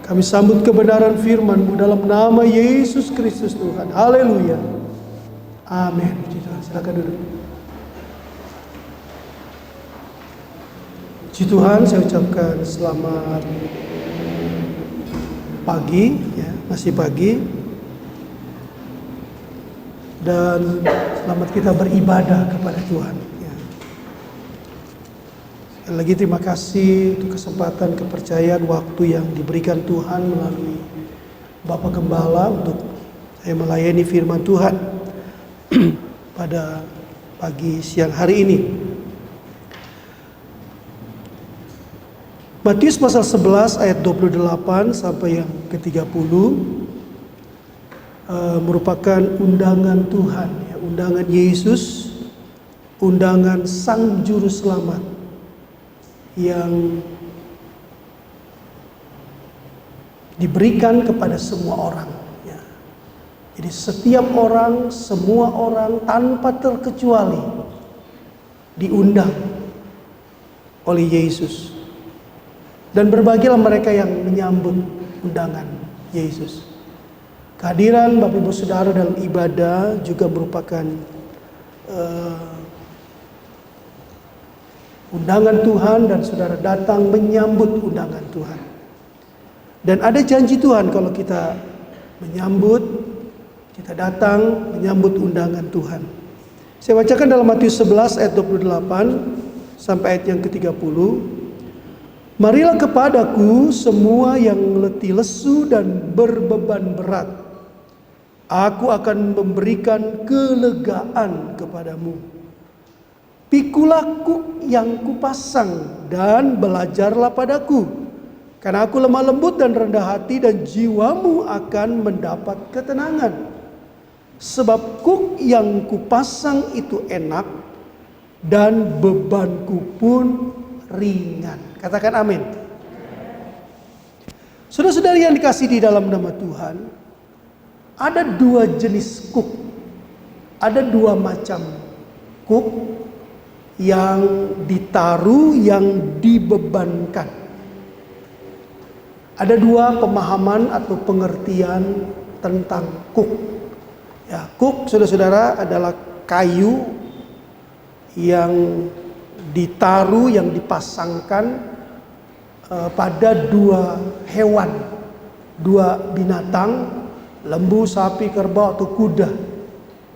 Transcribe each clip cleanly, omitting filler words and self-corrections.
Kami sambut kebenaran firman-Mu dalam nama Yesus Kristus Tuhan. Haleluya. Amin. Puji Tuhan. Silakan duduk. Puji Tuhan, saya ucapkan selamat pagi, ya, masih pagi. Dan selamat kita beribadah kepada Tuhan. Ya. Sekali lagi terima kasih untuk kesempatan, kepercayaan, waktu yang diberikan Tuhan melalui Bapak Gembala untuk saya melayani firman Tuhan pada pagi siang hari ini. Matius pasal 11 ayat 28 sampai yang ke-30 merupakan undangan Tuhan, ya, undangan Yesus, undangan Sang Juru Selamat yang diberikan kepada semua orang. Ya. Jadi setiap orang, semua orang tanpa terkecuali diundang oleh Yesus. Dan berbahagialah mereka yang menyambut undangan Yesus. Kehadiran Bapak Ibu Saudara dalam ibadah juga merupakan undangan Tuhan, dan saudara datang menyambut undangan Tuhan. Dan ada janji Tuhan kalau kita menyambut, kita datang menyambut undangan Tuhan. Saya bacakan dalam Matius 11 ayat 28 sampai ayat yang ke-30. Marilah kepadaku semua yang letih lesu dan berbeban berat. Aku akan memberikan kelegaan kepadamu. Pikulah kuk yang kupasang dan belajarlah padaku. Karena aku lemah lembut dan rendah hati, dan jiwamu akan mendapat ketenangan. Sebab kuk yang kupasang itu enak dan bebanku pun ringan. Katakan amin. Saudara-saudari yang dikasihi di dalam nama Tuhan, ada dua jenis kuk. Ada dua macam kuk yang ditaruh, yang dibebankan. Ada dua pemahaman atau pengertian tentang kuk. Ya, kuk, saudara-saudara, adalah kayu yang ditaruh, yang dipasangkan pada dua hewan, dua binatang, lembu, sapi, kerbau atau kuda,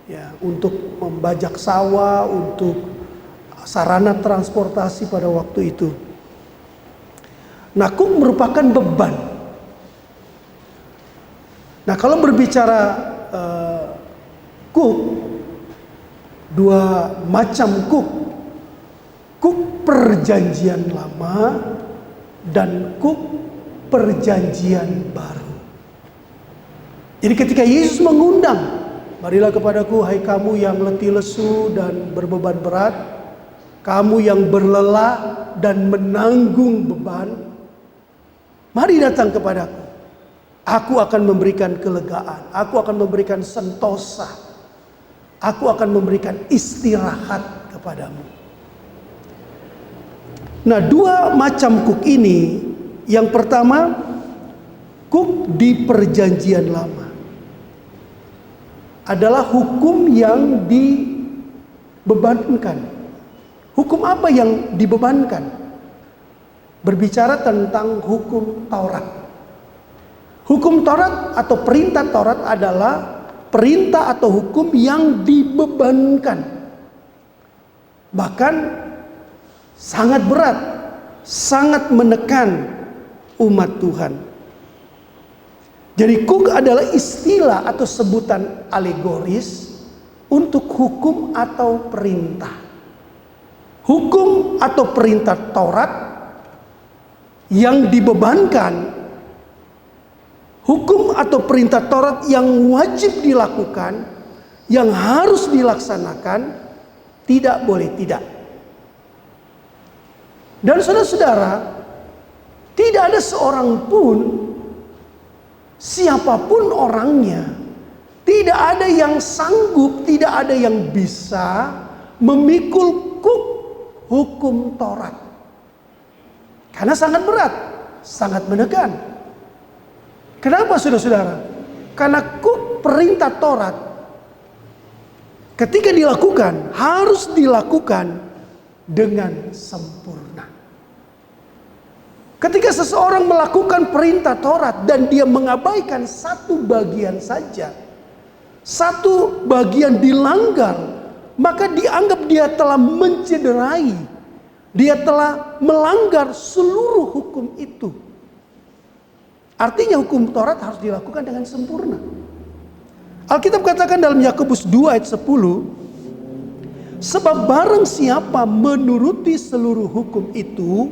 ya, untuk membajak sawah, untuk sarana transportasi pada waktu itu. Nah, kuk merupakan beban. Nah, kalau berbicara kuk, dua macam kuk perjanjian lama dan kuk perjanjian baru. Jadi ketika Yesus mengundang, marilah kepadaku hai kamu yang letih lesu dan berbeban berat, kamu yang berlelah dan menanggung beban, mari datang kepadaku. Aku akan memberikan kelegaan, aku akan memberikan sentosa, aku akan memberikan istirahat kepadamu. Nah, dua macam kuk ini, yang pertama kuk di perjanjian lama, adalah hukum yang dibebankan. Hukum apa yang dibebankan? Berbicara tentang hukum Taurat. Hukum Taurat atau perintah Taurat adalah perintah atau hukum yang dibebankan. Bahkan sangat berat, sangat menekan umat Tuhan. Jadi kuk adalah istilah atau sebutan alegoris untuk hukum atau perintah. Hukum atau perintah Taurat yang dibebankan, hukum atau perintah Taurat yang wajib dilakukan, yang harus dilaksanakan, tidak boleh tidak. Dan saudara-saudara, tidak ada seorang pun, siapapun orangnya, tidak ada yang sanggup, tidak ada yang bisa memikul kuk hukum Taurat. Karena sangat berat, sangat menekan. Kenapa saudara-saudara? Karena perintah Taurat ketika dilakukan harus dilakukan dengan sempurna. Ketika seseorang melakukan perintah Taurat dan dia mengabaikan satu bagian saja, satu bagian dilanggar, maka dianggap dia telah mencederai, dia telah melanggar seluruh hukum itu. Artinya hukum Taurat harus dilakukan dengan sempurna. Alkitab katakan dalam Yakobus 2 ayat 10, sebab barang siapa menuruti seluruh hukum itu,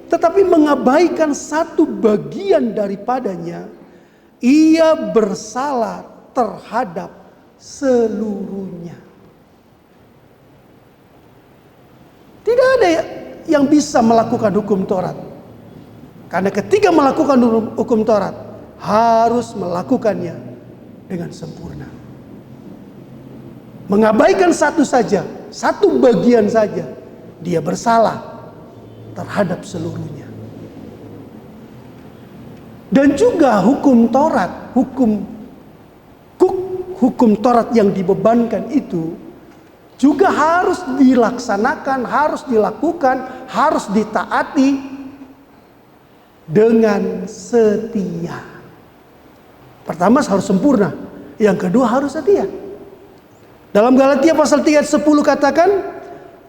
tetapi mengabaikan satu bagian daripadanya, ia bersalah terhadap seluruhnya. Tidak ada yang bisa melakukan hukum Taurat. Karena ketika melakukan hukum Taurat, harus melakukannya dengan sempurna. Mengabaikan satu saja, satu bagian saja, dia bersalah terhadap seluruhnya. Dan juga hukum Taurat, hukum Taurat yang dibebankan itu juga harus dilaksanakan, harus dilakukan, harus ditaati dengan setia. Pertama harus sempurna, yang kedua harus setia. Dalam Galatia pasal 3 ayat 10 katakan,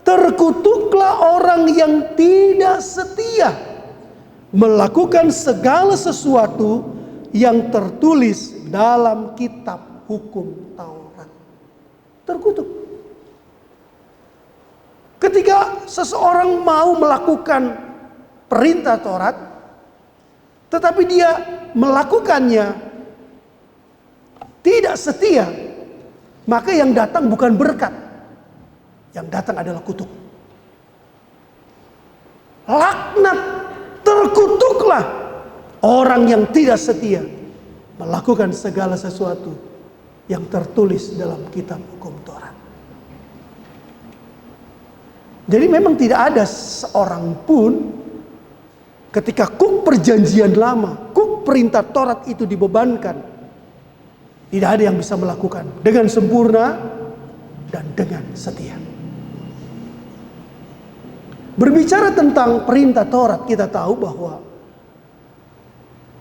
terkutuklah orang yang tidak setia melakukan segala sesuatu yang tertulis dalam kitab hukum Taurat. Terkutuk. Ketika seseorang mau melakukan perintah Taurat, tetapi dia melakukannya tidak setia, maka yang datang bukan berkat, yang datang adalah kutuk. Laknat, terkutuklah orang yang tidak setia melakukan segala sesuatu yang tertulis dalam kitab hukum Taurat. Jadi memang tidak ada seorang pun ketika perjanjian lama, perintah Taurat itu dibebankan, tidak ada yang bisa melakukan dengan sempurna dan dengan setia. Berbicara tentang perintah Taurat, kita tahu bahwa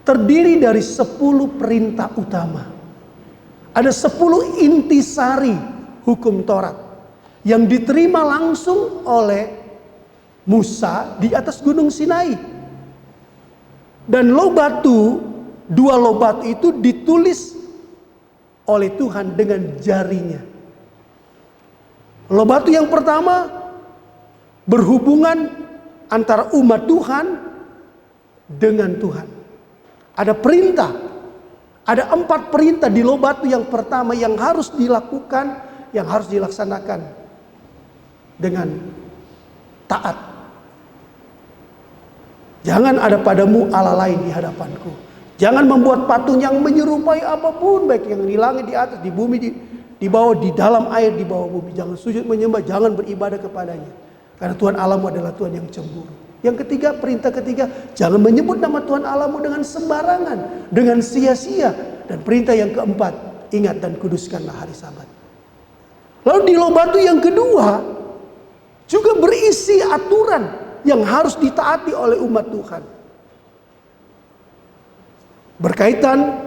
terdiri dari 10 perintah utama. Ada 10 intisari hukum Taurat yang diterima langsung oleh Musa di atas gunung Sinai. Dan dua loh batu itu ditulis oleh Tuhan dengan jarinya. Loh batu yang pertama berhubungan antara umat Tuhan dengan Tuhan. Ada perintah, ada 4 perintah di loh batu yang pertama yang harus dilakukan, yang harus dilaksanakan dengan taat. Jangan ada padamu Allah lain di hadapanku. Jangan membuat patung yang menyerupai apapun, baik yang di langit, di atas, di bumi, di bawah, di dalam air, di bawah bumi. Jangan sujud menyembah, jangan beribadah kepadanya. Karena Tuhan Allahmu adalah Tuhan yang cemburu. Yang ketiga, perintah ketiga, jangan menyebut nama Tuhan Allahmu dengan sembarangan, dengan sia-sia. Dan perintah yang keempat, ingat dan kuduskanlah hari Sabat. Lalu di loh batu yang kedua juga berisi aturan yang harus ditaati oleh umat Tuhan. Berkaitan,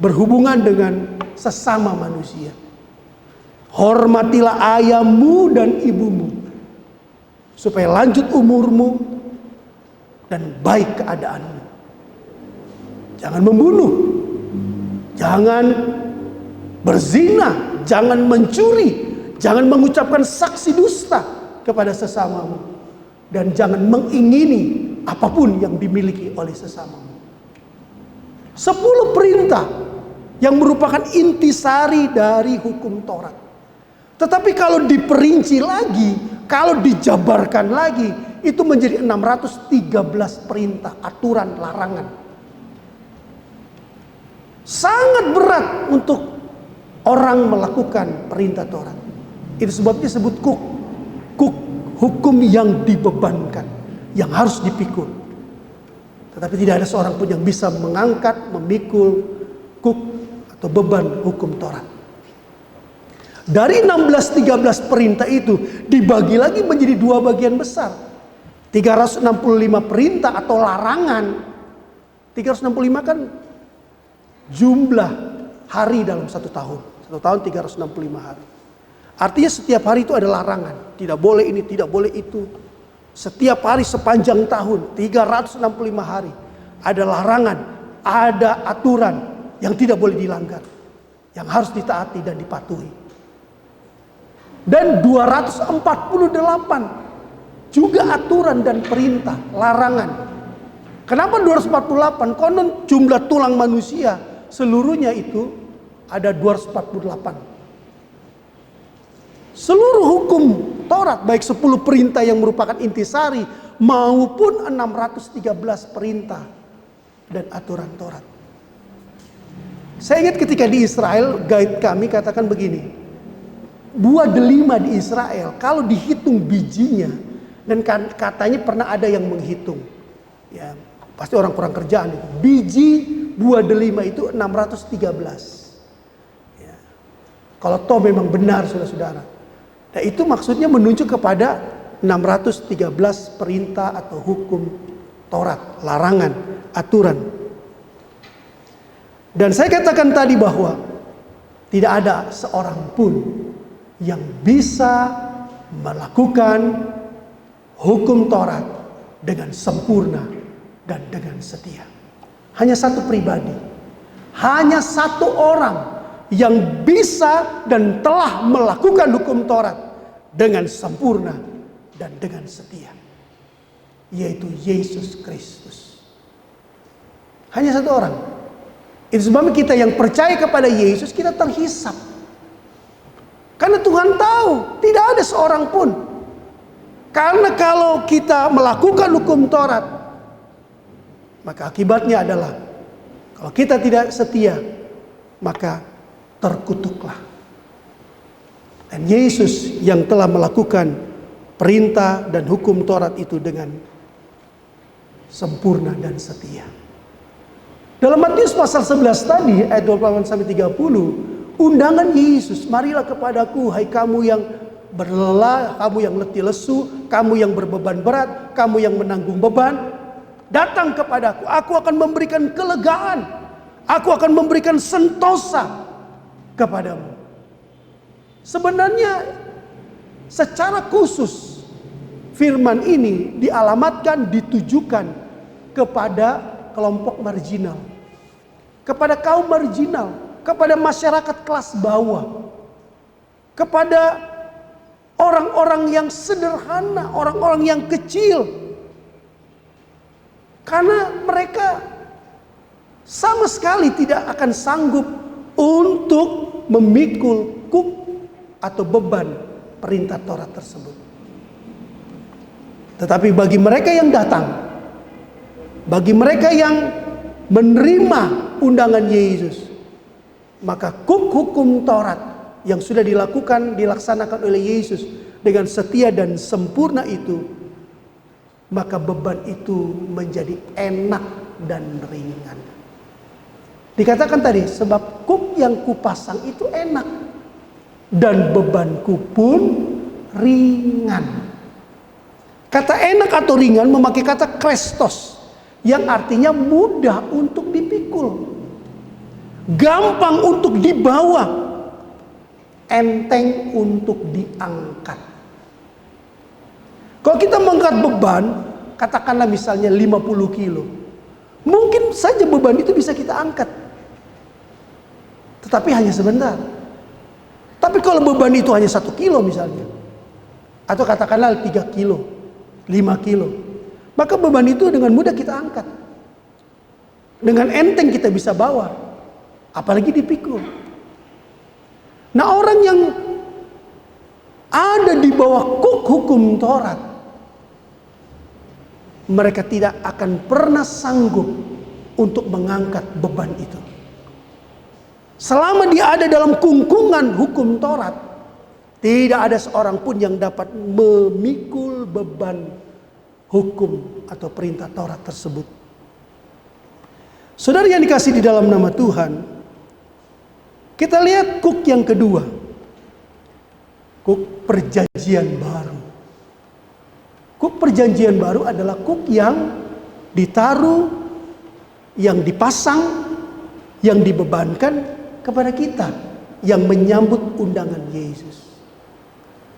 berhubungan dengan sesama manusia. Hormatilah ayahmu dan ibumu, supaya lanjut umurmu dan baik keadaanmu. Jangan membunuh, jangan berzina, jangan mencuri, jangan mengucapkan saksi dusta kepada sesamamu, dan jangan mengingini apapun yang dimiliki oleh sesamamu. 10 perintah yang merupakan intisari dari hukum Taurat. Tetapi kalau diperinci lagi, kalau dijabarkan lagi, itu menjadi 613 perintah, aturan, larangan. Sangat berat untuk orang melakukan perintah Taurat. Itu sebabnya disebut hukum yang dibebankan, yang harus dipikul. Tetapi tidak ada seorang pun yang bisa mengangkat, memikul kuk atau beban hukum Taurat. Dari 16-13 perintah itu dibagi lagi menjadi dua bagian besar. 365 perintah atau larangan. 365 kan jumlah hari dalam satu tahun. Satu tahun 365 hari. Artinya setiap hari itu ada larangan. Tidak boleh ini, tidak boleh itu. Setiap hari sepanjang tahun 365 hari ada larangan, ada aturan yang tidak boleh dilanggar, yang harus ditaati dan dipatuhi. Dan 248 juga aturan dan perintah, larangan. Kenapa 248? Konon jumlah tulang manusia seluruhnya itu ada 248. Seluruh hukum Taurat, baik 10 perintah yang merupakan intisari maupun 613 perintah dan aturan Taurat. Saya ingat ketika di Israel, guide kami katakan begini. Buah delima di Israel kalau dihitung bijinya, dan katanya pernah ada yang menghitung, ya pasti orang kurang kerjaan itu, biji buah delima itu 613 ya. Kalau toh memang benar saudara-saudara, nah itu maksudnya menunjuk kepada 613 perintah atau hukum Taurat, larangan, aturan. Dan saya katakan tadi bahwa tidak ada seorang pun yang bisa melakukan hukum Taurat dengan sempurna dan dengan setia. Hanya satu pribadi, hanya satu orang yang bisa dan telah melakukan hukum Taurat dengan sempurna dan dengan setia, yaitu Yesus Kristus. Hanya satu orang. Itu sebabnya kita yang percaya kepada Yesus, kita terhisap. Karena Tuhan tahu tidak ada seorang pun. Karena kalau kita melakukan hukum Taurat, maka akibatnya adalah kalau kita tidak setia, maka terkutuklah. Dan Yesus yang telah melakukan perintah dan hukum Taurat itu dengan sempurna dan setia. Dalam Matius pasal 11 tadi ayat 28-30, undangan Yesus, marilah kepadaku hai kamu yang berlelah, kamu yang letih lesu, kamu yang berbeban berat, kamu yang menanggung beban, datang kepadaku, aku akan memberikan kelegaan, aku akan memberikan sentosa kepadamu. Sebenarnya secara khusus firman ini dialamatkan, ditujukan kepada kelompok marginal, kepada kaum marginal, kepada masyarakat kelas bawah, kepada orang-orang yang sederhana, orang-orang yang kecil. Karena mereka sama sekali tidak akan sanggup untuk memikul kuk atau beban perintah Taurat tersebut. Tetapi bagi mereka yang datang, bagi mereka yang menerima undangan Yesus, maka kuk hukum Taurat yang sudah dilaksanakan oleh Yesus dengan setia dan sempurna itu, maka beban itu menjadi enak dan ringan. Dikatakan tadi, sebab kuk yang kupasang itu enak dan bebanku pun ringan. Kata enak atau ringan memakai kata krestos, yang artinya mudah untuk dipikul, gampang untuk dibawa, enteng untuk diangkat. Kalau kita mengangkat beban, katakanlah misalnya 50 kilo, mungkin saja beban itu bisa kita angkat, tetapi hanya sebentar. Tapi kalau beban itu hanya 1 kilo misalnya, atau katakanlah 3 kilo, 5 kilo, maka beban itu dengan mudah kita angkat, dengan enteng kita bisa bawa, apalagi dipikul. Nah, orang yang ada di bawah kuk hukum Taurat, mereka tidak akan pernah sanggup untuk mengangkat beban itu. Selama dia ada dalam kungkungan hukum Taurat, tidak ada seorang pun yang dapat memikul beban hukum atau perintah Taurat tersebut Saudara yang dikasih di dalam nama Tuhan, kita lihat kuk yang kedua. Kuk perjanjian baru. Kuk perjanjian baru adalah kuk yang ditaruh, yang dipasang, yang dibebankan kepada kita yang menyambut undangan Yesus.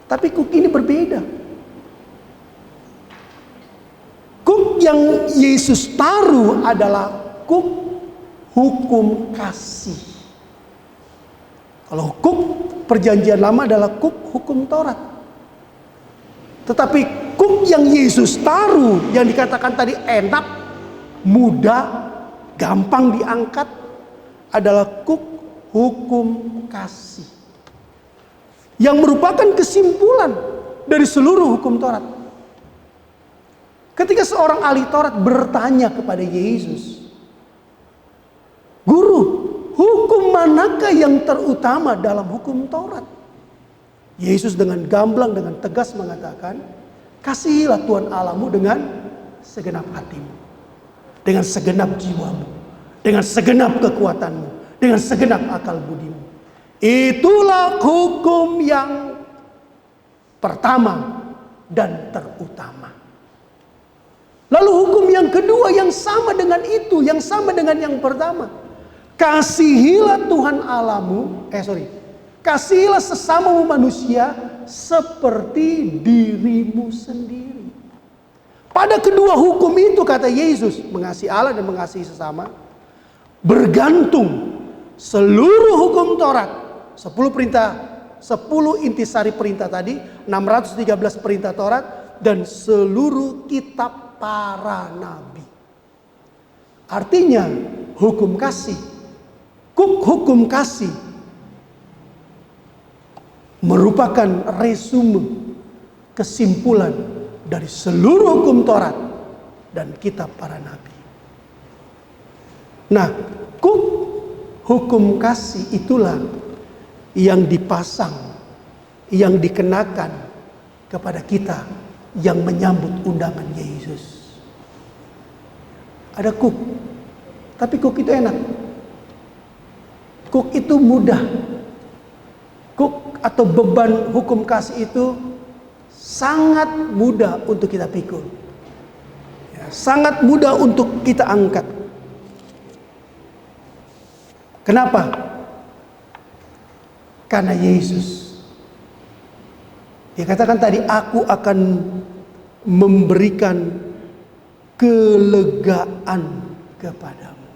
Tapi kuk ini berbeda. Kuk yang Yesus taruh adalah kuk hukum kasih. Kalau kuk perjanjian lama adalah kuk hukum Taurat. Tetapi kuk yang Yesus taruh, yang dikatakan tadi enak, mudah, gampang diangkat, adalah kuk hukum kasih. Yang merupakan kesimpulan dari seluruh hukum Taurat. Ketika seorang ahli Taurat bertanya kepada Yesus, "Guru, hukum manakah yang terutama dalam hukum Taurat?" Yesus dengan gamblang, dengan tegas mengatakan, "Kasihilah Tuhan Allahmu dengan segenap hatimu, dengan segenap jiwamu, dengan segenap kekuatanmu, dengan segenap akal budimu. Itulah hukum yang pertama dan terutama." Lalu hukum yang kedua yang sama dengan itu, yang sama dengan yang pertama. Kasihilah Tuhan Allahmu, kasihilah sesamamu manusia seperti dirimu sendiri. Pada kedua hukum itu, kata Yesus, mengasihi Allah dan mengasihi sesama, bergantung seluruh hukum Taurat, 10 perintah, 10 intisari perintah tadi, 613 perintah Taurat, dan seluruh kitab para nabi. Artinya hukum kasih, kuk hukum kasih merupakan resume, kesimpulan dari seluruh hukum Taurat dan kitab para nabi. Nah, kuk hukum kasih itulah yang dipasang, yang dikenakan kepada kita yang menyambut undangan Yesus. Ada kuk, tapi kuk itu enak. Kuk itu mudah. Kuk atau beban hukum kasih itu sangat mudah untuk kita pikul. Ya, sangat mudah untuk kita angkat. Kenapa? Karena Yesus. Dia katakan tadi, aku akan memberikan kelegaan kepadamu.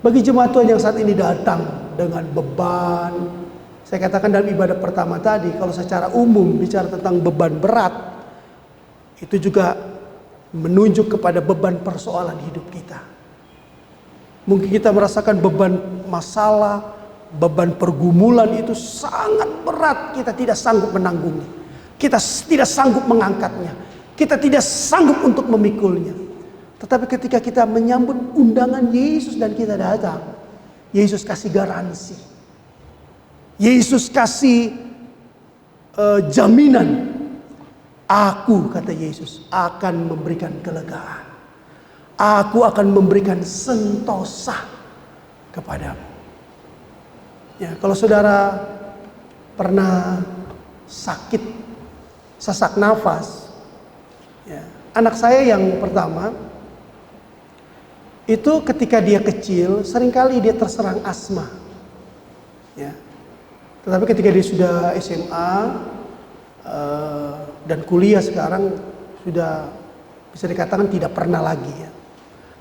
Bagi jemaat Tuhan yang saat ini datang dengan beban, saya katakan dalam ibadah pertama tadi, kalau secara umum bicara tentang beban berat, itu juga menunjuk kepada beban persoalan hidup kita. Mungkin kita merasakan beban masalah, beban pergumulan itu sangat berat, kita tidak sanggup menanggungnya. Kita tidak sanggup mengangkatnya. Kita tidak sanggup untuk memikulnya. Tetapi ketika kita menyambut undangan Yesus dan kita datang, Yesus kasih garansi. Yesus kasih jaminan. Aku, kata Yesus, akan memberikan kelegaan. Aku akan memberikan sentosa kepadamu. Ya, kalau saudara pernah sakit, sesak nafas, ya, anak saya yang pertama itu ketika dia kecil seringkali dia terserang asma, ya. Tetapi ketika dia sudah SMA dan kuliah sekarang sudah bisa dikatakan tidak pernah lagi, ya.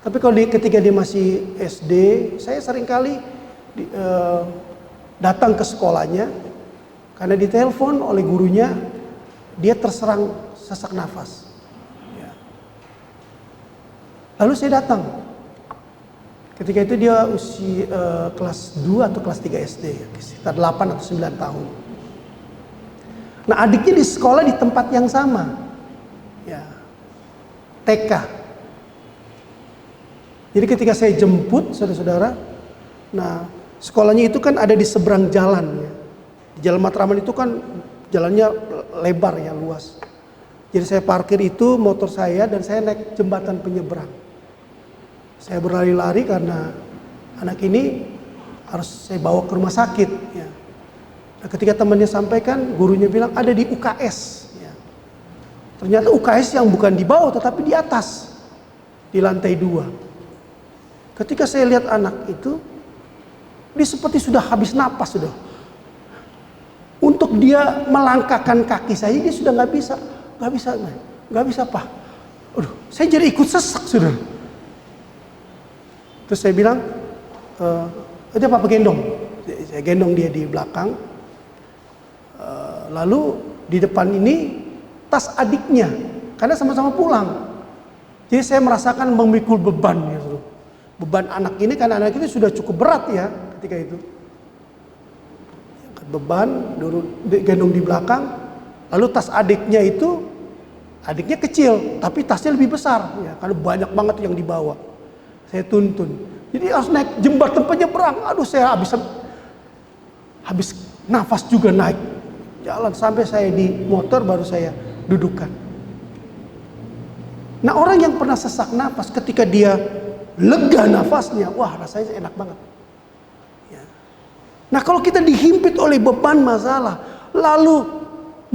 Tapi kalau ketika dia masih SD, saya seringkali datang ke sekolahnya karena ditelepon oleh gurunya dia terserang sesak nafas. Ya. Lalu saya datang. Ketika itu dia usia kelas 2 atau kelas 3 SD, sekitar 8 atau 9 tahun. Nah, adiknya di sekolah di tempat yang sama. Ya. TK. Jadi ketika saya jemput saudara-saudara, nah sekolahnya itu kan ada di seberang jalan, ya. Di Jalan Matraman itu kan jalannya lebar, ya, luas. Jadi saya parkir itu motor saya dan saya naik jembatan penyeberang. Saya berlari-lari karena anak ini harus saya bawa ke rumah sakit. Ya. Nah, ketika temannya sampaikan, gurunya bilang ada di UKS. Ya. Ternyata UKS yang bukan di bawah tetapi di atas, di lantai 2. Ketika saya lihat anak itu, dia seperti sudah habis napas sudah. Untuk dia melangkahkan kaki saya, dia sudah nggak bisa Pak. Aduh, saya jadi ikut sesak sudah. Terus saya bilang, udah Papa gendong. Saya gendong dia di belakang. Lalu di depan ini tas adiknya, karena sama-sama pulang. Jadi saya merasakan memikul beban. Ya, beban anak ini, karena anak itu sudah cukup berat ya ketika itu. Beban, gendong di belakang. Lalu tas adiknya itu, adiknya kecil, tapi tasnya lebih besar. Ya, karena banyak banget yang dibawa. Saya tuntun. Jadi harus naik jembatan penyeberang. Aduh, saya habis nafas juga naik. Jalan sampai saya di motor baru saya dudukkan. Nah, orang yang pernah sesak nafas ketika dia lega nafasnya, wah rasanya enak banget. Ya. Nah, kalau kita dihimpit oleh beban masalah, lalu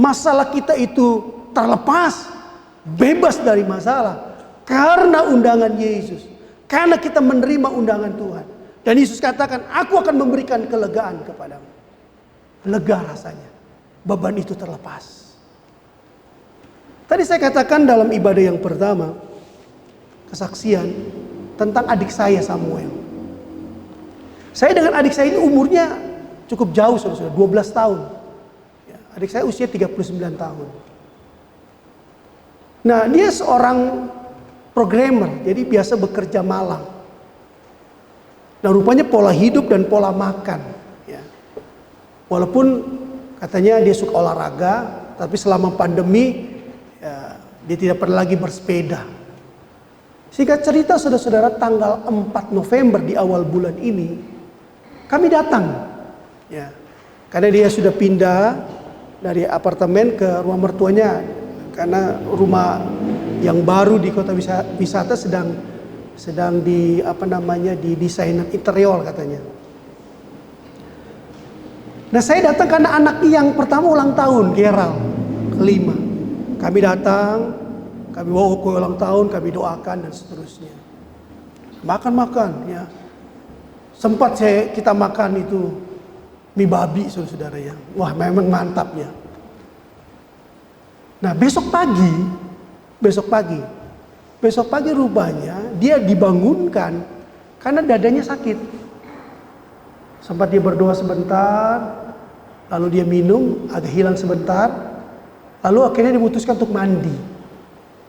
masalah kita itu terlepas, bebas dari masalah karena undangan Yesus. Karena kita menerima undangan Tuhan. Dan Yesus katakan, aku akan memberikan kelegaan kepadamu. Lega rasanya. Beban itu terlepas. Tadi saya katakan dalam ibadah yang pertama, kesaksian tentang adik saya Samuel. Saya dengan adik saya ini umurnya cukup jauh, saudara-saudara, 12 tahun. Ya, adik saya usia 39 tahun. Nah, dia seorang programmer, jadi biasa bekerja malam. Nah, rupanya pola hidup dan pola makan. Ya. Walaupun katanya dia suka olahraga, tapi selama pandemi ya, dia tidak pernah lagi bersepeda. Singkat cerita, saudara-saudara, tanggal 4 November di awal bulan ini, kami datang. Ya, karena dia sudah pindah dari apartemen ke rumah mertuanya, karena rumah yang baru di kota wisata sedang di desain interior katanya. Nah, saya datang karena anak yang pertama ulang tahun, Gerald, kelima. Kami datang, kami bawa kue ulang tahun, kami doakan dan seterusnya. Makan ya. Sempat kita makan itu mie babi, saudara-saudara ya. Wah, memang mantap ya. Nah, besok pagi rupanya dia dibangunkan karena dadanya sakit. Sempat dia berdoa sebentar, lalu dia minum, agak hilang sebentar, lalu akhirnya diputuskan untuk mandi.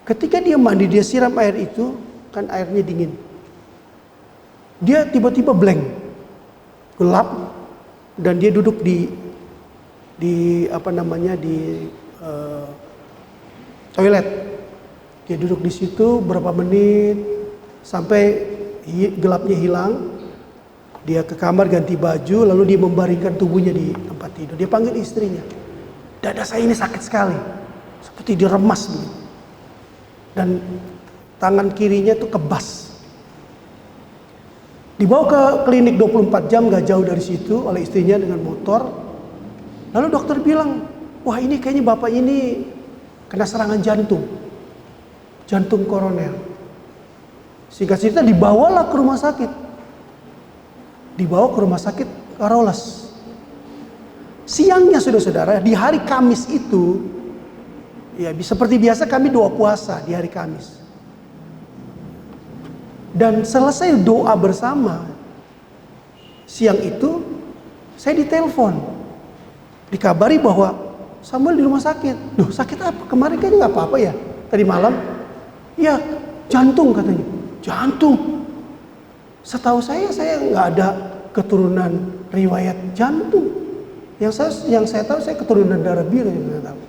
Ketika dia mandi, dia siram air itu, kan airnya dingin. Dia tiba-tiba blank, gelap, dan dia duduk di toilet. Dia duduk di situ berapa menit sampai gelapnya hilang. Dia ke kamar ganti baju, lalu dia membaringkan tubuhnya di tempat tidur. Dia panggil istrinya. Dada saya ini sakit sekali, seperti diremas begitu. Dan tangan kirinya itu kebas. Dibawa ke klinik 24 jam gak jauh dari situ oleh istrinya dengan motor. Lalu dokter bilang, wah ini kayaknya bapak ini kena serangan jantung koroner. Singkat cerita dibawalah ke rumah sakit. Dibawa ke rumah sakit Carolus. Siangnya saudara-saudara, di hari Kamis itu, ya seperti biasa kami doa puasa di hari Kamis. Dan selesai doa bersama, siang itu saya ditelepon, dikabari bahwa Samuel di rumah sakit. Loh, sakit apa? Kemarin kayaknya nggak apa-apa ya. Tadi malam, ya jantung katanya. Jantung. Setahu saya nggak ada keturunan riwayat jantung. Yang saya tahu saya keturunan darah biru yang saya tahu.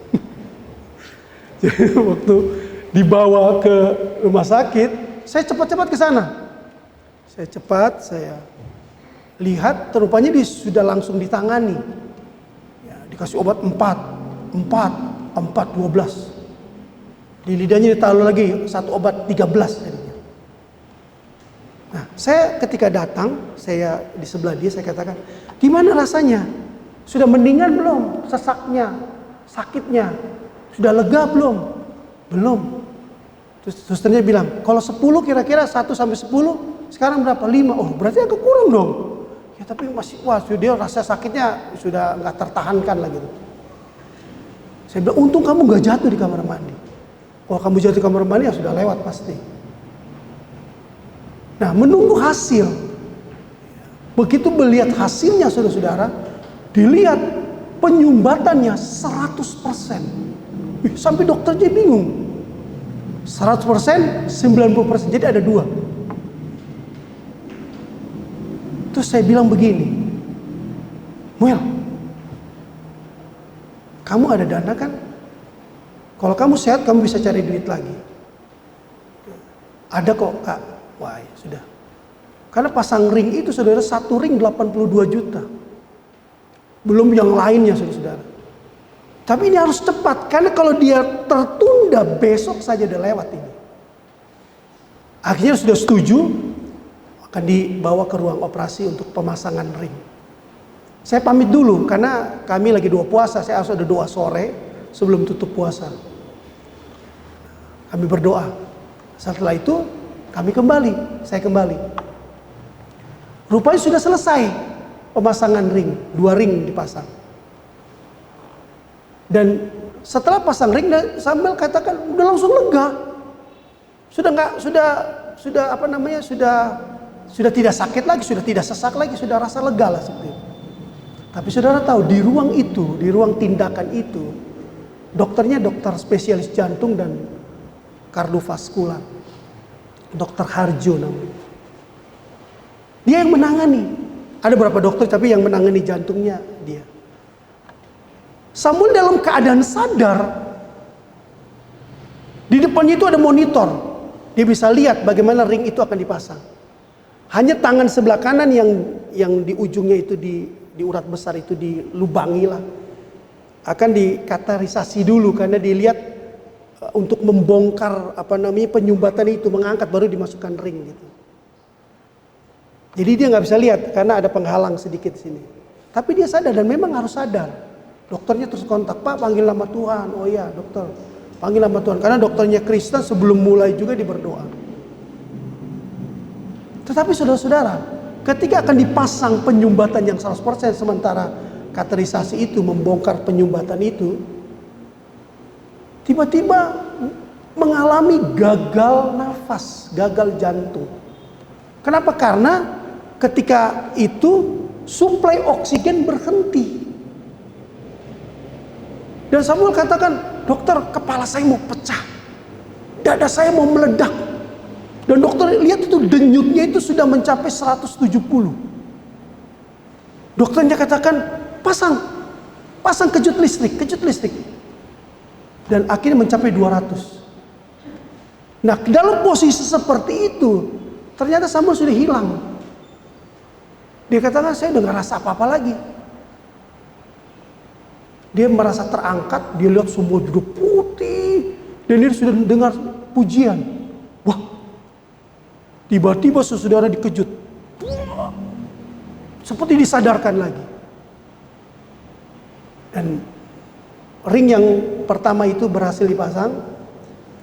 Jadi waktu dibawa ke rumah sakit, saya cepat-cepat ke sana. Saya lihat, rupanya dia sudah langsung ditangani. Ya, dikasih obat 4, 12. Di lidahnya ditaruh lagi satu obat 13. Nah, saya ketika datang, saya di sebelah dia, saya katakan, gimana rasanya? Sudah mendingan belum sesaknya, sakitnya? Sudah lega belum? Belum. Terus susternya bilang, kalau 10 kira-kira 1 sampai 10, sekarang berapa? 5. Oh, berarti agak kurang dong. Ya tapi masih, wah dia rasa sakitnya sudah nggak tertahankan lah gitu. Saya bilang, untung kamu nggak jatuh di kamar mandi. Kalau kamu jatuh di kamar mandi ya sudah lewat pasti. Nah, menunggu hasil. Begitu melihat hasilnya saudara-saudara, dilihat penyumbatannya 100%. Sampai dokternya bingung. 100%, 90%, jadi ada 2. Terus saya bilang begini, Muel, kamu ada dana kan? Kalau kamu sehat, kamu bisa cari duit lagi. Ada kok kak. Wah ya sudah. Karena pasang ring itu saudara, 1 ring 82 juta. Belum yang lainnya saudara-saudara. Tapi ini harus cepat, karena kalau dia tertunda besok saja udah lewat ini. Akhirnya sudah setuju, akan dibawa ke ruang operasi untuk pemasangan ring. Saya pamit dulu, karena kami lagi doa puasa, saya harus ada doa sore sebelum tutup puasa. Kami berdoa. Setelah itu kami kembali, saya kembali. Rupanya sudah selesai pemasangan ring, 2 ring dipasang. Dan setelah pasang ring, Samuel katakan udah langsung lega. Sudah tidak sakit lagi, sudah tidak sesak lagi, sudah rasa lega lah seperti itu. Tapi saudara tahu di ruang itu, di ruang tindakan itu, dokternya dokter spesialis jantung dan kardiovaskular, Dokter Harjo namanya. Dia yang menangani. Ada beberapa dokter tapi yang menangani jantungnya dia. Samuel dalam keadaan sadar. Di depannya itu ada monitor. Dia bisa lihat bagaimana ring itu akan dipasang. Hanya tangan sebelah kanan yang di ujungnya itu di urat besar itu dilubangi lah. Akan dikateterisasi dulu karena dilihat untuk membongkar penyumbatan itu, mengangkat baru dimasukkan ring gitu. Jadi dia nggak bisa lihat karena ada penghalang sedikit sini. Tapi dia sadar dan memang harus sadar. Dokternya terus kontak, Pak panggil nama Tuhan. Oh iya dokter, panggil nama Tuhan. Karena dokternya Kristen sebelum mulai juga dia berdoa. Tetapi saudara-saudara, ketika akan dipasang penyumbatan yang 100%, sementara kateterisasi itu membongkar penyumbatan itu, tiba-tiba mengalami gagal nafas, gagal jantung. Kenapa? Karena ketika itu suplai oksigen berhenti. Dan Samuel katakan, dokter kepala saya mau pecah, dada saya mau meledak. Dan dokter lihat itu denyutnya itu sudah mencapai 170. Dokternya katakan, pasang kejut listrik. Dan akhirnya mencapai 200. Nah dalam posisi seperti itu, ternyata Samuel sudah hilang. Dia katakan, saya udah gak rasa apa-apa lagi. Dia merasa terangkat, dia lihat semua duduk putih. Dan dia sudah dengar pujian. Wah, tiba-tiba saudara dikejut. Seperti disadarkan lagi. Dan ring yang pertama itu berhasil dipasang.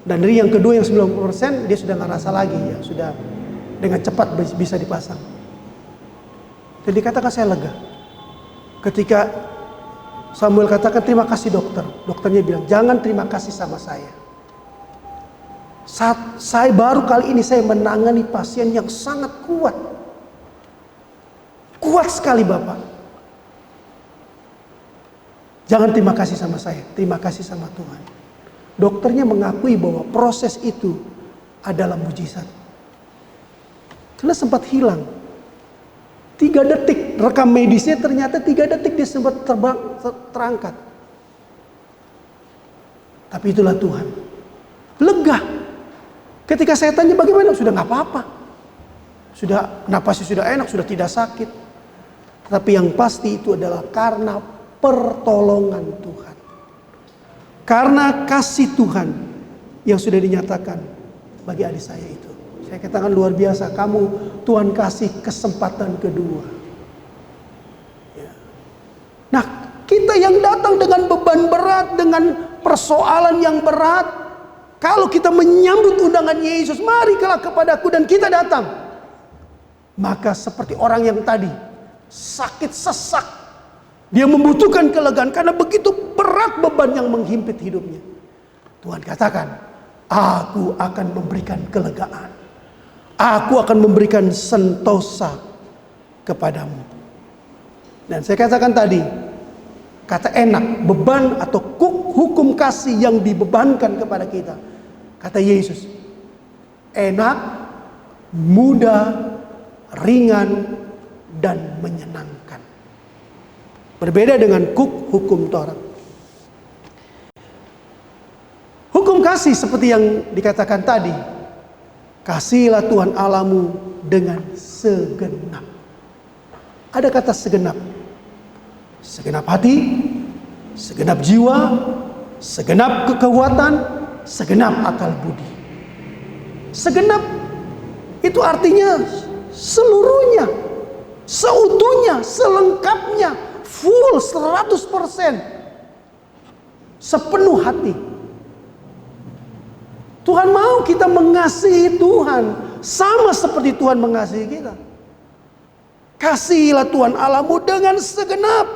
Dan ring yang kedua yang 90% dia sudah gak rasa lagi. Ya, sudah dengan cepat bisa dipasang. Dan dikatakan saya lega. Ketika Samuel katakan terima kasih dokter. Dokternya bilang jangan terima kasih sama saya. Saya baru kali ini saya menangani pasien yang sangat kuat. Kuat sekali Bapak. Jangan terima kasih sama saya. Terima kasih sama Tuhan. Dokternya mengakui bahwa proses itu adalah mujizat. Karena sempat hilang. 3 detik rekam medisnya ternyata 3 detik dia sempat terangkat. Tapi itulah Tuhan. Lega. Ketika saya tanya bagaimana, sudah gak apa-apa. Sudah napasnya sudah enak, sudah tidak sakit. Tetapi yang pasti itu adalah karena pertolongan Tuhan. Karena kasih Tuhan yang sudah dinyatakan bagi adik saya itu. Saya katakan luar biasa, kamu Tuhan kasih kesempatan kedua. Ya. Nah, kita yang datang dengan beban berat, dengan persoalan yang berat, kalau kita menyambut undangan Yesus, marilah kepadaku, dan kita datang, maka seperti orang yang tadi sakit sesak, dia membutuhkan kelegaan karena begitu berat beban yang menghimpit hidupnya. Tuhan katakan, aku akan memberikan kelegaan. Aku akan memberikan sentosa kepadamu. Dan saya katakan tadi, kata enak, beban atau hukum kasih yang dibebankan kepada kita. Kata Yesus, enak, mudah, ringan, dan menyenangkan. Berbeda dengan hukum Taurat. Hukum kasih seperti yang dikatakan tadi, kasihilah Tuhan Allahmu dengan segenap. Ada kata segenap. Segenap hati, segenap jiwa, segenap kekuatan, segenap akal budi. Segenap itu artinya seluruhnya, seutuhnya, selengkapnya, full 100%. Sepenuh hati. Tuhan mau kita mengasihi Tuhan sama seperti Tuhan mengasihi kita. Kasihilah Tuhan Allahmu dengan segenap,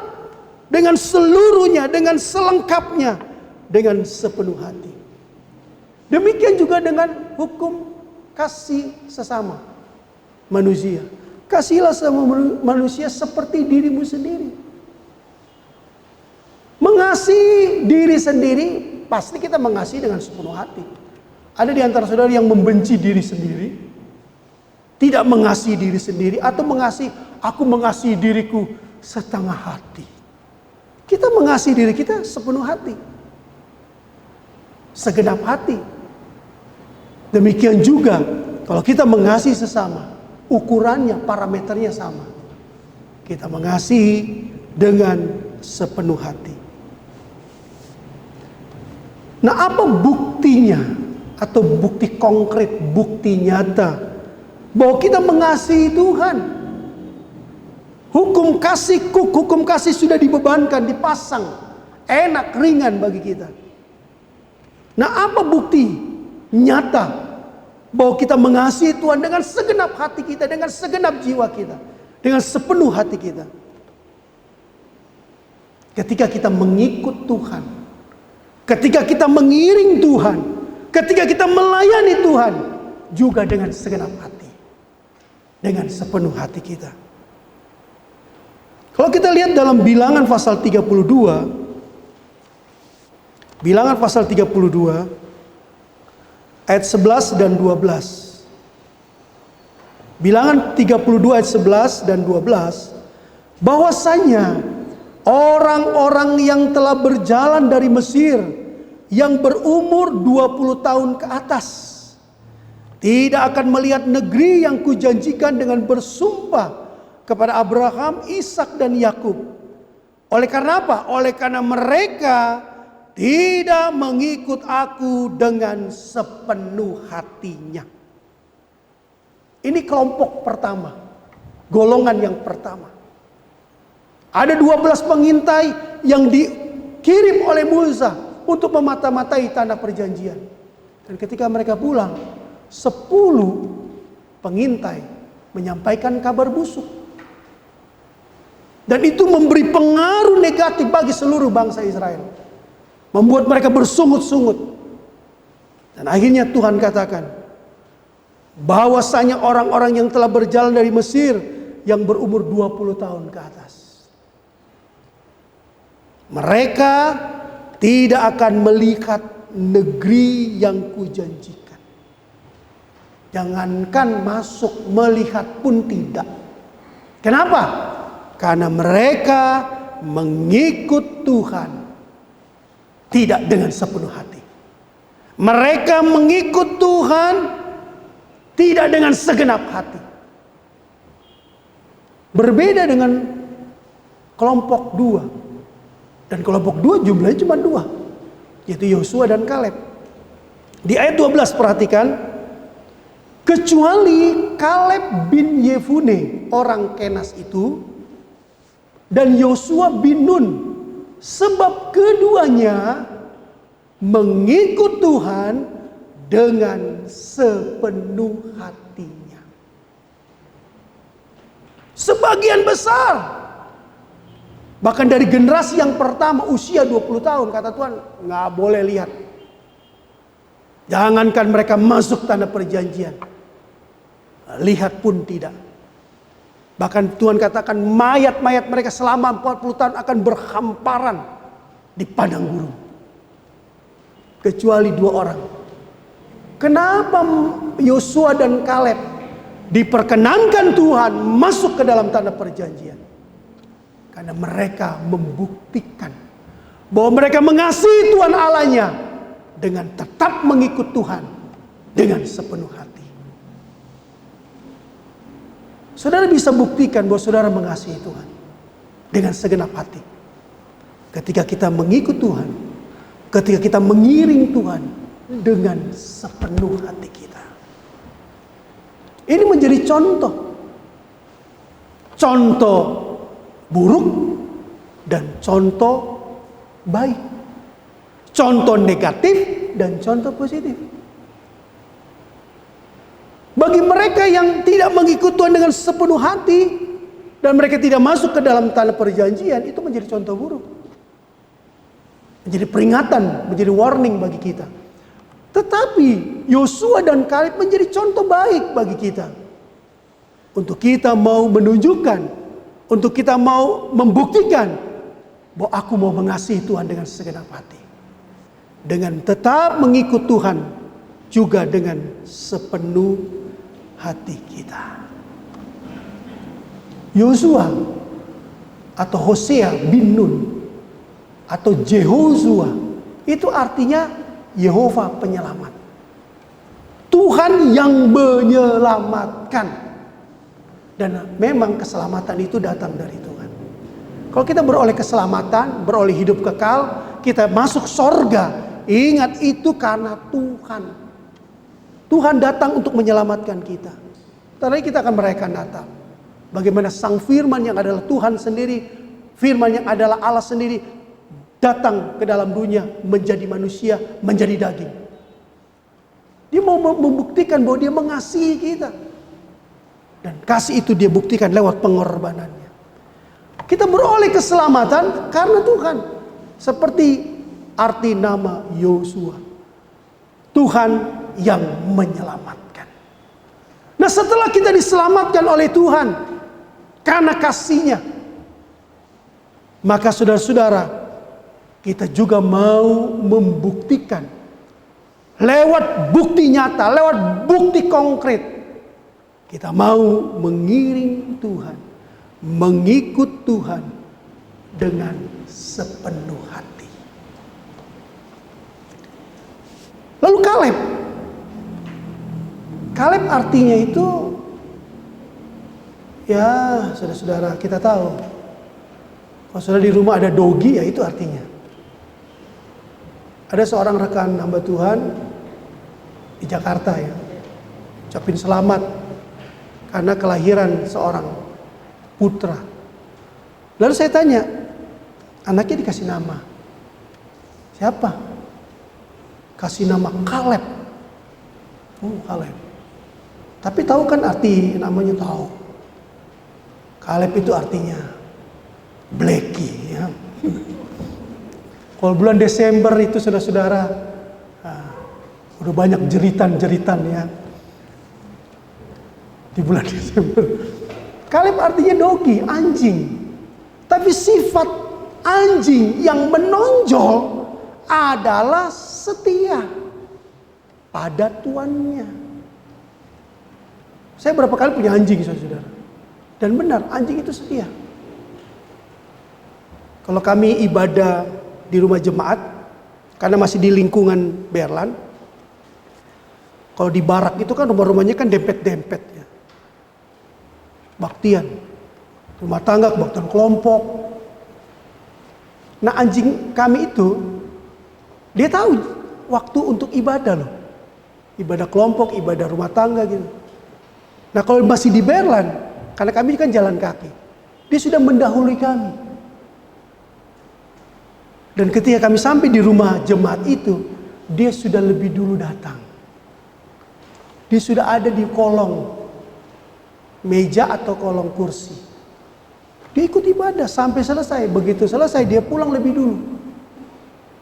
dengan seluruhnya, dengan selengkapnya, dengan sepenuh hati. Demikian juga dengan hukum kasih sesama manusia. Kasihilah sama manusia seperti dirimu sendiri. Mengasihi diri sendiri, pasti kita mengasihi dengan sepenuh hati. Ada di antara saudara yang membenci diri sendiri, tidak mengasihi diri sendiri, atau aku mengasihi diriku setengah hati. Kita mengasihi diri kita sepenuh hati, segenap hati. Demikian juga kalau kita mengasihi sesama, ukurannya, parameternya sama. Kita mengasihi dengan sepenuh hati. Nah, apa buktinya? Atau bukti konkret, bukti nyata bahwa kita mengasihi Tuhan. Hukum kasih sudah dibebankan, dipasang, enak, ringan bagi kita. Nah, apa bukti nyata bahwa kita mengasihi Tuhan dengan segenap hati kita, dengan segenap jiwa kita, dengan sepenuh hati kita? Ketika kita mengikut Tuhan, ketika kita mengiring Tuhan, ketika kita melayani Tuhan, juga dengan segenap hati, dengan sepenuh hati kita. Kalau kita lihat dalam Bilangan pasal 32, Bilangan pasal 32 ayat 11 dan 12. Bilangan 32 ayat 11 dan 12, bahwasanya orang-orang yang telah berjalan dari Mesir, yang berumur 20 tahun ke atas, tidak akan melihat negeri yang kujanjikan dengan bersumpah kepada Abraham, Ishak dan Yakub. Oleh karena apa? Oleh karena mereka tidak mengikut aku dengan sepenuh hatinya. Ini kelompok pertama, golongan yang pertama. Ada 12 pengintai yang dikirim oleh Musa untuk memata-matai tanah perjanjian. Dan ketika mereka pulang, 10 pengintai menyampaikan kabar busuk. Dan itu memberi pengaruh negatif bagi seluruh bangsa Israel. Membuat mereka bersungut-sungut. Dan akhirnya Tuhan katakan, bahwasanya orang-orang yang telah berjalan dari Mesir, yang berumur 20 tahun ke atas, mereka tidak akan melihat negeri yang kujanjikan. Jangankan masuk, melihat pun tidak. Kenapa? Karena mereka mengikut Tuhan tidak dengan sepenuh hati. Mereka mengikut Tuhan tidak dengan segenap hati. Berbeda dengan kelompok 2. Dan kelompok 2 jumlahnya cuma 2, yaitu Yosua dan Kaleb. Di ayat 12 perhatikan, Kecuali Kaleb bin Yefune, orang Kenas itu, dan Yosua bin Nun. Sebab keduanya mengikut Tuhan dengan sepenuh hatinya. Sebagian besar, bahkan dari generasi yang pertama usia 20 tahun, kata Tuhan, nggak boleh lihat. Jangankan mereka masuk tanah perjanjian, lihat pun tidak. Bahkan Tuhan katakan mayat-mayat mereka selama 40 tahun akan berhamparan di padang gurun. Kecuali 2 orang. Kenapa Yosua dan Kaleb diperkenankan Tuhan masuk ke dalam tanah perjanjian? Karena mereka membuktikan bahwa mereka mengasihi Tuhan Allahnya dengan tetap mengikut Tuhan dengan sepenuh hati. Saudara bisa buktikan bahwa saudara mengasihi Tuhan dengan segenap hati ketika kita mengikut Tuhan, ketika kita mengiring Tuhan dengan sepenuh hati kita. Ini menjadi contoh buruk dan contoh baik, contoh negatif dan contoh positif. Bagi mereka yang tidak mengikut Tuhan dengan sepenuh hati dan mereka tidak masuk ke dalam tanah perjanjian, itu menjadi contoh buruk. Menjadi peringatan, menjadi warning bagi kita. Tetapi Yosua dan Kaleb menjadi contoh baik bagi kita. Untuk kita mau menunjukkan, untuk kita mau membuktikan bahwa aku mau mengasihi Tuhan dengan segenap hati. Dengan tetap mengikut Tuhan juga dengan sepenuh hati kita. Yosua atau Hosea bin Nun atau Jehozua itu artinya Yehova penyelamat. Tuhan yang menyelamatkan. Dan memang keselamatan itu datang dari Tuhan. Kalau kita beroleh keselamatan, beroleh hidup kekal, kita masuk sorga, ingat itu karena Tuhan. Tuhan datang untuk menyelamatkan kita. Tadi kita akan merayakan Natal. Bagaimana Sang Firman yang adalah Tuhan sendiri, Firman yang adalah Allah sendiri, datang ke dalam dunia, menjadi manusia, menjadi daging. Dia mau membuktikan bahwa dia mengasihi kita. Dan kasih itu dia buktikan lewat pengorbanannya. Kita beroleh keselamatan karena Tuhan. Seperti arti nama Yosua. Tuhan yang menyelamatkan. Nah, setelah kita diselamatkan oleh Tuhan karena kasih-Nya, maka saudara-saudara, kita juga mau membuktikan lewat bukti nyata, lewat bukti konkret. Kita mau mengiring Tuhan, mengikut Tuhan dengan sepenuh hati. Lalu Kaleb artinya itu, ya saudara-saudara kita tahu. Kalau saudara di rumah ada dogi, ya itu artinya. Ada seorang rekan hamba Tuhan di Jakarta ya, ucapin selamat karena kelahiran seorang putra. Lalu saya tanya, anaknya dikasih nama siapa? Kasih nama Kaleb. Kaleb. Tapi tahu kan arti namanya? Tahu. Kaleb itu artinya Blacky ya. Kalau bulan Desember itu saudara-saudara, udah banyak jeritan-jeritan ya. Di bulan Desember. Kaleb artinya dogi, anjing. Tapi sifat anjing yang menonjol adalah setia pada tuannya. Saya berapa kali punya anjing saudara. Dan benar, anjing itu setia. Kalau kami ibadah di rumah jemaat, karena masih di lingkungan Berlan, kalau di barak itu kan rumah-rumahnya kan dempet-dempet ya. Baktian, rumah tangga, kebaktian kelompok. Nah anjing kami itu, dia tahu waktu untuk ibadah loh. ibadah kelompok, ibadah rumah tangga gitu. Nah kalau masih di Berlan, karena kami kan jalan kaki, dia sudah mendahului kami. Dan ketika kami sampai di rumah jemaat itu, dia sudah lebih dulu datang. Dia sudah ada di kolong meja atau kolong kursi. Dia ikut ibadah sampai selesai. Begitu selesai dia pulang lebih dulu.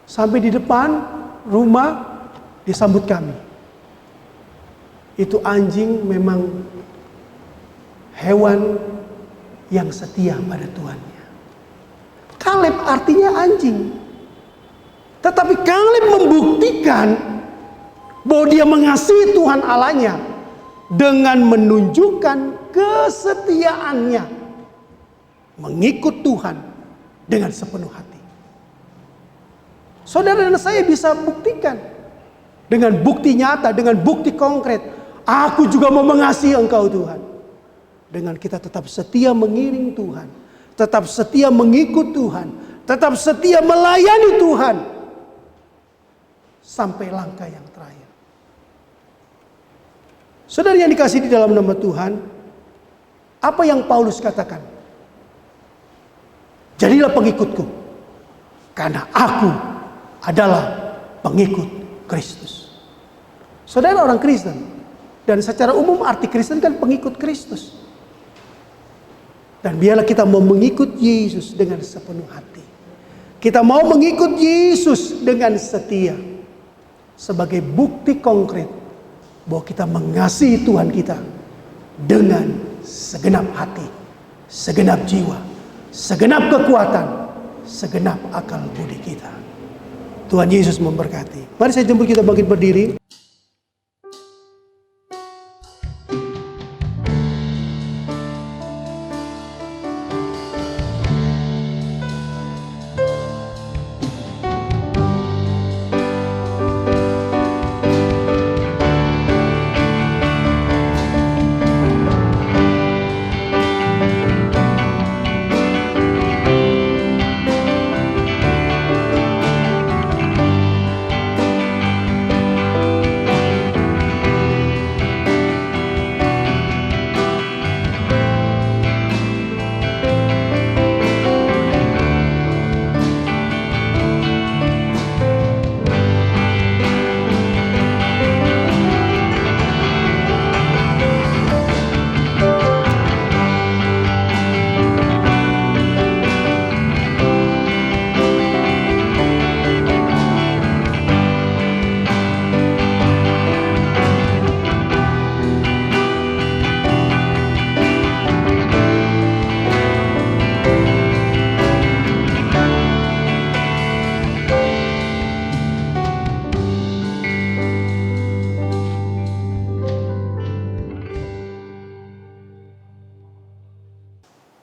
Sampai di depan rumah disambut kami. Itu anjing memang hewan yang setia pada Tuhannya. Kaleb artinya anjing. Tetapi Kaleb membuktikan bahwa dia mengasihi Tuhan Allahnya dengan menunjukkan kesetiaannya mengikut Tuhan dengan sepenuh hati. Saudara dan saya bisa buktikan dengan bukti nyata, dengan bukti konkret. Aku juga mau mengasihi Engkau Tuhan. Dengan kita tetap setia mengiring Tuhan, tetap setia mengikut Tuhan, tetap setia melayani Tuhan sampai langkah yang terakhir. Saudara yang dikasihi di dalam nama Tuhan, apa yang Paulus katakan? Jadilah pengikutku, karena aku adalah pengikut Kristus. Saudara orang Kristen, dan secara umum arti Kristen kan pengikut Kristus. Dan biarlah kita mau mengikut Yesus dengan sepenuh hati. Kita mau mengikut Yesus dengan setia. Sebagai bukti konkret bahwa kita mengasihi Tuhan kita dengan segenap hati, segenap jiwa, segenap kekuatan, segenap akal budi kita. Tuhan Yesus memberkati. Mari saya jemput kita bangkit berdiri.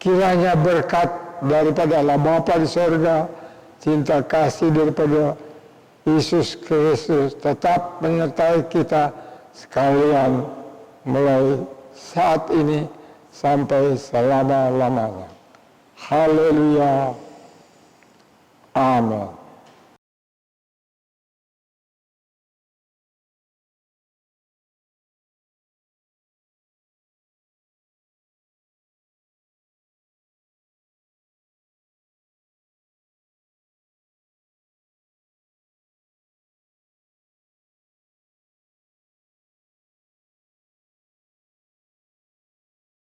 Kiranya berkat daripada Allah Bapa di surga, cinta kasih daripada Yesus Kristus tetap menyertai kita sekalian mulai saat ini sampai selama-lamanya. Haleluya. Amin.